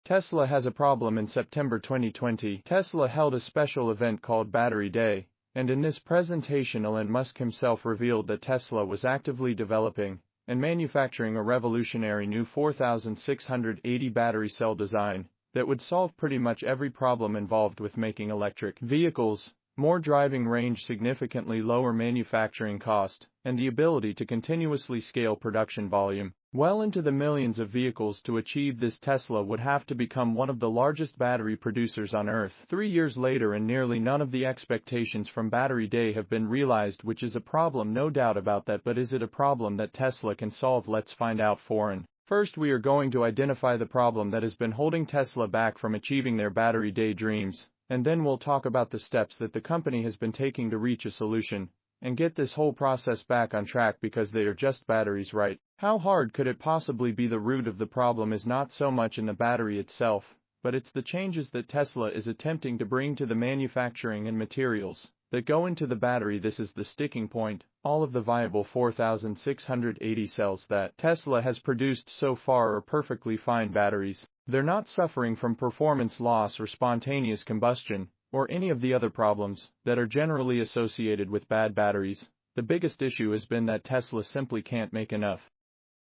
Tesla has a problem. In September 2020, Tesla held a special event called Battery Day, and in this presentation Elon Musk himself revealed that Tesla was actively developing and manufacturing a revolutionary new 4680 battery cell design that would solve pretty much every problem involved with making electric vehicles: more driving range, significantly lower manufacturing cost, and the ability to continuously scale production volume well into the millions of vehicles. To achieve this, Tesla would have to become one of the largest battery producers on Earth. 3 years later, and nearly none of the expectations from Battery Day have been realized, which is a problem, no doubt about that. But is it a problem that Tesla can solve? Let's find out. First, we are going to identify the problem that has been holding Tesla back from achieving their Battery Day dreams, and then we'll talk about the steps that the company has been taking to reach a solution and get this whole process back on track, because they are just batteries, right? How hard could it possibly be? The root of the problem is not so much in the battery itself, but it's the changes that Tesla is attempting to bring to the manufacturing and materials that go into the battery. This is the sticking point. All of the viable 4680 cells that Tesla has produced so far are perfectly fine batteries. They're not suffering from performance loss or spontaneous combustion, or any of the other problems that are generally associated with bad batteries. The biggest issue has been that Tesla simply can't make enough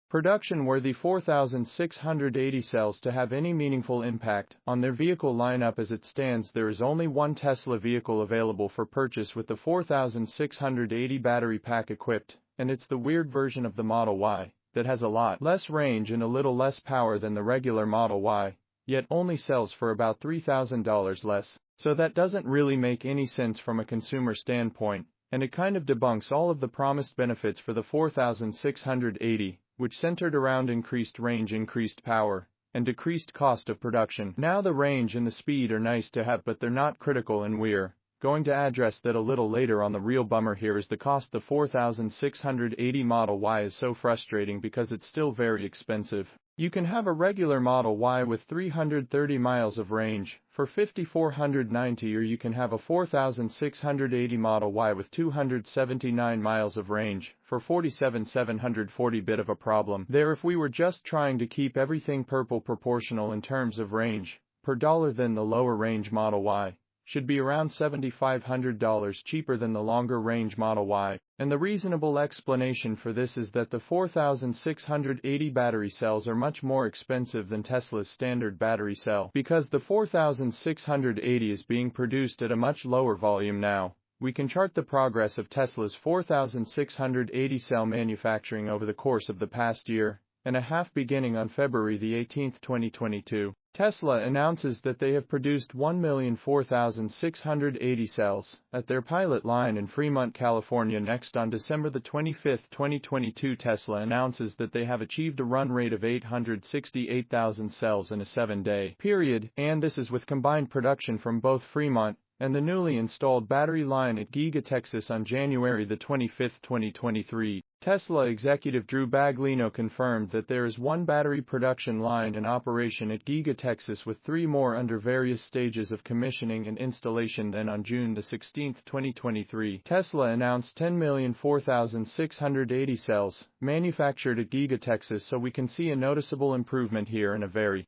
production-worthy 4680 cells to have any meaningful impact on their vehicle lineup. As it stands, there is only one Tesla vehicle available for purchase with the 4680 battery pack equipped, and it's the weird version of the Model Y that has a lot less range and a little less power than the regular Model Y, yet only sells for about $3,000 less. So that doesn't really make any sense from a consumer standpoint, and it kind of debunks all of the promised benefits for the 4680, which centered around increased range, increased power, and decreased cost of production. Now, the range and the speed are nice to have, but they're not critical, and we're going to address that a little later on. The real bummer here is the cost. The 4680 Model Y is so frustrating because it's still very expensive. You can have a regular Model Y with 330 miles of range for $5,490, or you can have a 4680 Model Y with 279 miles of range for $47,740. Bit of a problem there. If we were just trying to keep everything purple proportional in terms of range per dollar, then the lower range Model Y should be around $7,500 cheaper than the longer range Model Y. And the reasonable explanation for this is that the 4680 battery cells are much more expensive than Tesla's standard battery cell, because the 4680 is being produced at a much lower volume now. We can chart the progress of Tesla's 4680 cell manufacturing over the course of the past year and a half. Beginning on February the 18th, 2022, Tesla announces that they have produced 1,004,680 cells at their pilot line in Fremont, California. Next, on December the 25th, 2022, Tesla announces that they have achieved a run rate of 868,000 cells in a 7-day period, and this is with combined production from both Fremont and the newly installed battery line at Giga, Texas. On January the 25th, 2023, Tesla executive Drew Baglino confirmed that there is one battery production line in operation at Giga, Texas, with 3 more under various stages of commissioning and installation. Then on June the 16th, 2023, Tesla announced 10,004,680 cells manufactured at Giga, Texas. So we can see a noticeable improvement here and a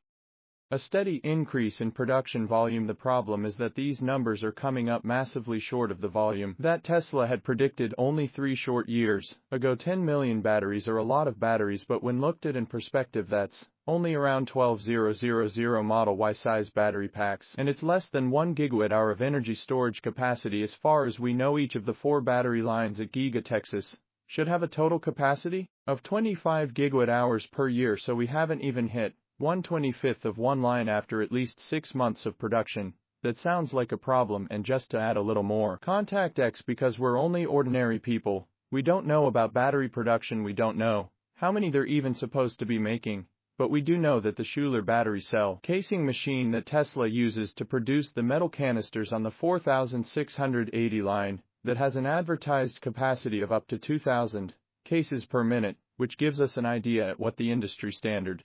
steady increase in production volume. The problem is that these numbers are coming up massively short of the volume that Tesla had predicted only 3 short years ago. 10 million batteries are a lot of batteries, but when looked at in perspective, that's only around 12,000 Model Y size battery packs, and it's less than 1 gigawatt-hour of energy storage capacity. As far as we know, each of the 4 battery lines at Giga, Texas should have a total capacity of 25 gigawatt-hours per year, so we haven't even hit 1/25th of one line after at least 6 months of production. That sounds like a problem. And just to add a little more context, because we're only ordinary people, we don't know about battery production. We don't know how many they're even supposed to be making, but we do know that the Schuler battery cell casing machine that Tesla uses to produce the metal canisters on the 4680 line, that has an advertised capacity of up to 2,000 cases per minute, which gives us an idea at what the industry standard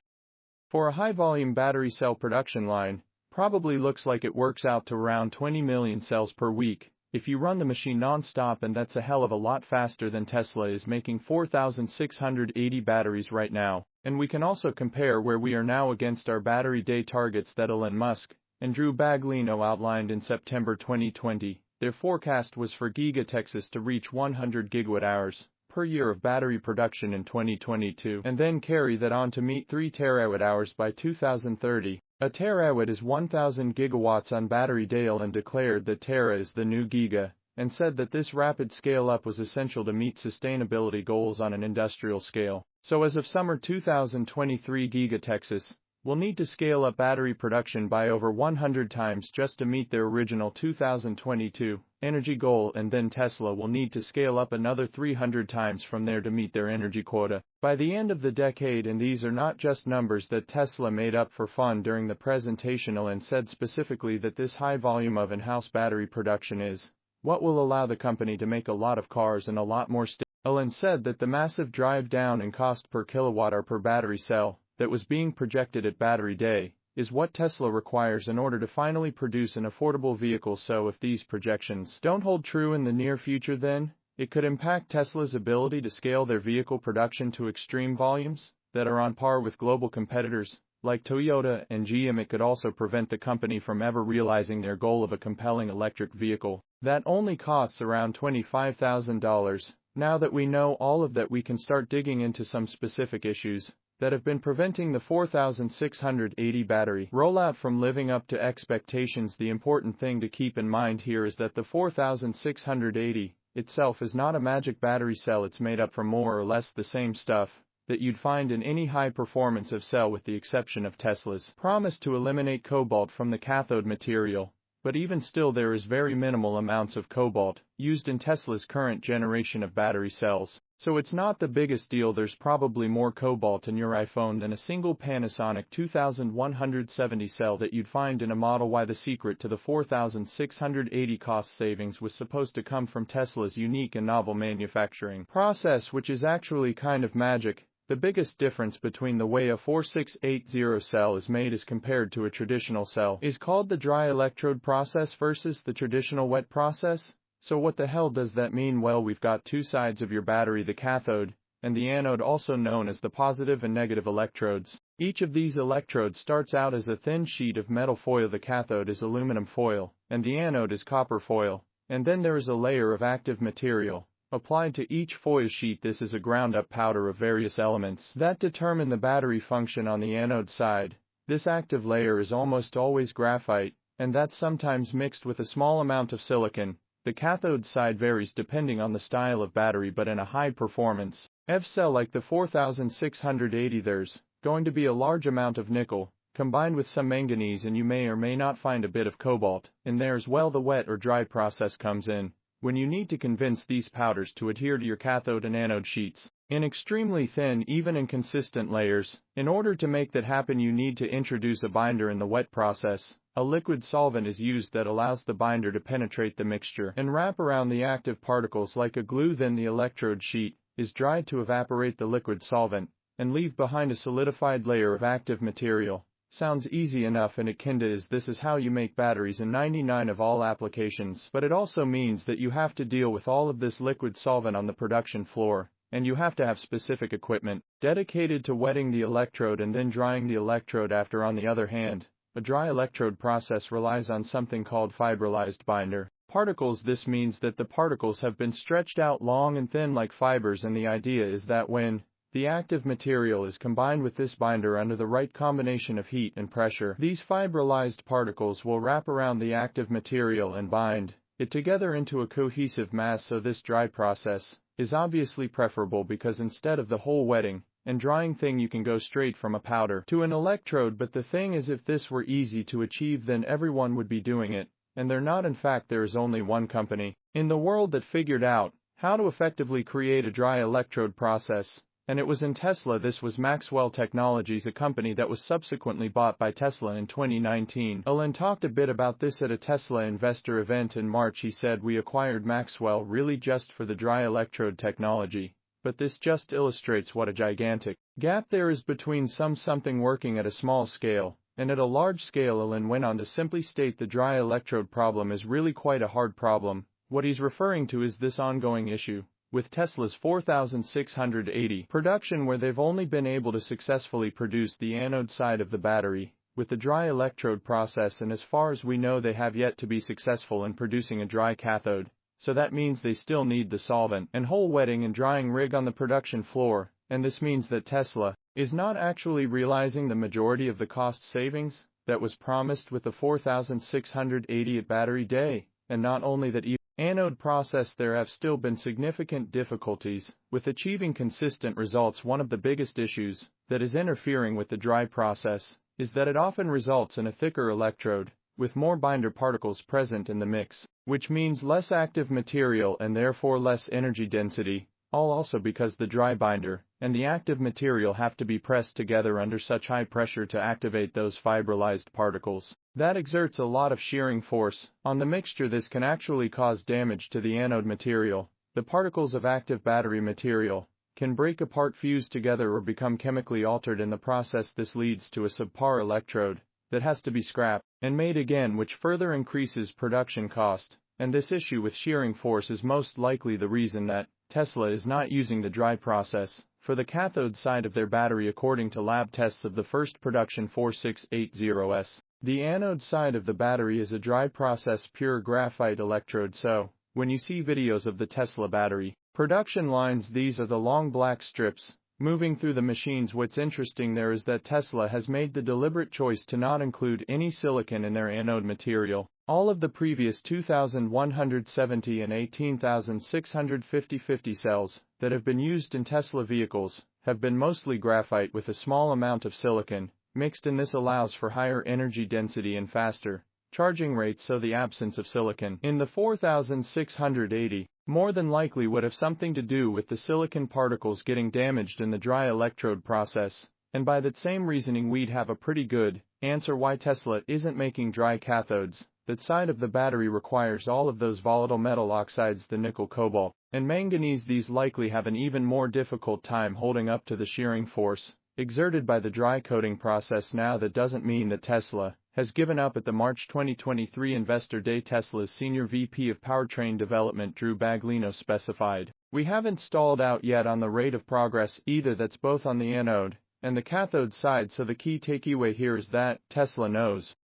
for a high-volume battery cell production line probably looks like. It works out to around 20 million cells per week. if you run the machine non-stop, and that's a hell of a lot faster than Tesla is making 4,680 batteries right now. And we can also compare where we are now against our battery day targets that Elon Musk and Drew Baglino outlined in September 2020. Their forecast was for Giga Texas to reach 100 gigawatt-hours per year of battery production in 2022, and then carry that on to meet 3 terawatt-hours by 2030. A terawatt is 1,000 gigawatts on battery day. Elon declared that Tera is the new Giga, and said that this rapid scale-up was essential to meet sustainability goals on an industrial scale. So as of summer 2023, Giga Texas will need to scale up battery production by over 100 times just to meet their original 2022 energy goal, and then Tesla will need to scale up another 300 times from there to meet their energy quota by the end of the decade. And these are not just numbers that Tesla made up for fun during the presentation. Elon said specifically that this high volume of in-house battery production is what will allow the company to make a lot of cars and a lot more steel. Elon said that the massive drive down in cost per kilowatt or per battery cell that was being projected at Battery Day is what Tesla requires in order to finally produce an affordable vehicle. So if these projections don't hold true in the near future, then it could impact Tesla's ability to scale their vehicle production to extreme volumes that are on par with global competitors like Toyota and GM. It could also prevent the company from ever realizing their goal of a compelling electric vehicle that only costs around $25,000. Now that we know all of that, we can start digging into some specific issues that have been preventing the 4,680 battery rollout from living up to expectations. The important thing to keep in mind here is that the 4,680 itself is not a magic battery cell. It's made up from more or less the same stuff that you'd find in any high-performance of cell, with the exception of Tesla's promise to eliminate cobalt from the cathode material. But even still, there is very minimal amounts of cobalt used in Tesla's current generation of battery cells. So it's not the biggest deal. There's probably more cobalt in your iPhone than a single Panasonic 2170 cell that you'd find in a Model Y. The secret to the 4,680 cost savings was supposed to come from Tesla's unique and novel manufacturing process, which is actually kind of magic. The biggest difference between the way a 4680 cell is made as compared to a traditional cell is called the dry electrode process versus the traditional wet process. So what the hell does that mean? Well, we've got two sides of your battery, the cathode and the anode, also known as the positive and negative electrodes. Each of these electrodes starts out as a thin sheet of metal foil. The cathode is aluminum foil and the anode is copper foil, and then there is a layer of active material applied to each foil sheet. This is a ground-up powder of various elements that determine the battery function on the anode side. This active layer is almost always graphite, and that's sometimes mixed with a small amount of silicon. The cathode side varies depending on the style of battery, but in a high-performance EV cell like the 4680, there's going to be a large amount of nickel combined with some manganese, and you may or may not find a bit of cobalt in there as well. The wet or dry process comes in when you need to convince these powders to adhere to your cathode and anode sheets in extremely thin, even and consistent layers. In order to make that happen, you need to introduce a binder in the wet process. A liquid solvent is used that allows the binder to penetrate the mixture and wrap around the active particles like a glue. Then the electrode sheet is dried to evaporate the liquid solvent and leave behind a solidified layer of active material. Sounds easy enough, and it kinda is. This is how you make batteries in 99 of all applications, but it also means that you have to deal with all of this liquid solvent on the production floor, and you have to have specific equipment dedicated to wetting the electrode and then drying the electrode after. On the other hand, a dry electrode process relies on something called fibrillized binder particles. This means that the particles have been stretched out long and thin like fibers, and the idea is that when the active material is combined with this binder under the right combination of heat and pressure, these fibrillized particles will wrap around the active material and bind it together into a cohesive mass. So this dry process is obviously preferable because instead of the whole wetting and drying thing, you can go straight from a powder to an electrode. But the thing is, if this were easy to achieve, then everyone would be doing it, and they're not. In fact, there is only one company in the world that figured out how to effectively create a dry electrode process, and it was in Tesla. This was Maxwell Technologies, a company that was subsequently bought by Tesla in 2019. Elon talked a bit about this at a Tesla investor event in March. He said, "We acquired Maxwell really just for the dry electrode technology, but this just illustrates what a gigantic gap there is between something working at a small scale and at a large scale." Elon went on to simply state the dry electrode problem is really quite a hard problem. What he's referring to is this ongoing issue with Tesla's 4680 production, where they've only been able to successfully produce the anode side of the battery with the dry electrode process, and as far as we know they have yet to be successful in producing a dry cathode, so that means they still need the solvent and hole wetting and drying rig on the production floor, and this means that Tesla is not actually realizing the majority of the cost savings that was promised with the 4680 battery day, and not only that, anode process, there have still been significant difficulties with achieving consistent results. One of the biggest issues that is interfering with the dry process is that it often results in a thicker electrode with more binder particles present in the mix, which means less active material and therefore less energy density, all also because the dry binder and the active material have to be pressed together under such high pressure to activate those fibrillized particles. That exerts a lot of shearing force on the mixture. This can actually cause damage to the anode material. The particles of active battery material can break apart, fuse together, or become chemically altered in the process. This leads to a subpar electrode that has to be scrapped and made again, which further increases production cost. And this issue with shearing force is most likely the reason that Tesla is not using the dry process for the cathode side of their battery. According to lab tests of the first production 4680S, the anode side of the battery is a dry process pure graphite electrode. So, when you see videos of the Tesla battery production lines, these are the long black strips moving through the machines. What's interesting there is that Tesla has made the deliberate choice to not include any silicon in their anode material. All of the previous 2170 and 18650 cells that have been used in Tesla vehicles have been mostly graphite with a small amount of silicon mixed in. This allows for higher energy density and faster charging rates, so the absence of silicon in the 4680 more than likely would have something to do with the silicon particles getting damaged in the dry electrode process, and by that same reasoning we'd have a pretty good answer why Tesla isn't making dry cathodes. That side of the battery requires all of those volatile metal oxides, the nickel, cobalt, and manganese. These likely have an even more difficult time holding up to the shearing force exerted by the dry coating process. Now, that doesn't mean that Tesla has given up. At the March 2023 Investor Day, Tesla's Senior VP of Powertrain Development Drew Baglino specified, "We haven't stalled out yet on the rate of progress either. That's both on the anode and the cathode side." So the key takeaway here is that Tesla knows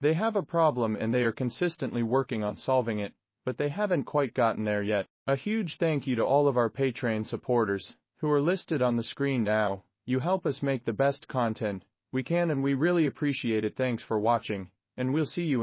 they have a problem and they are consistently working on solving it, but they haven't quite gotten there yet. A huge thank you to all of our Patreon supporters who are listed on the screen now. You help us make the best content we can, and we really appreciate it. Thanks for watching, and we'll see you in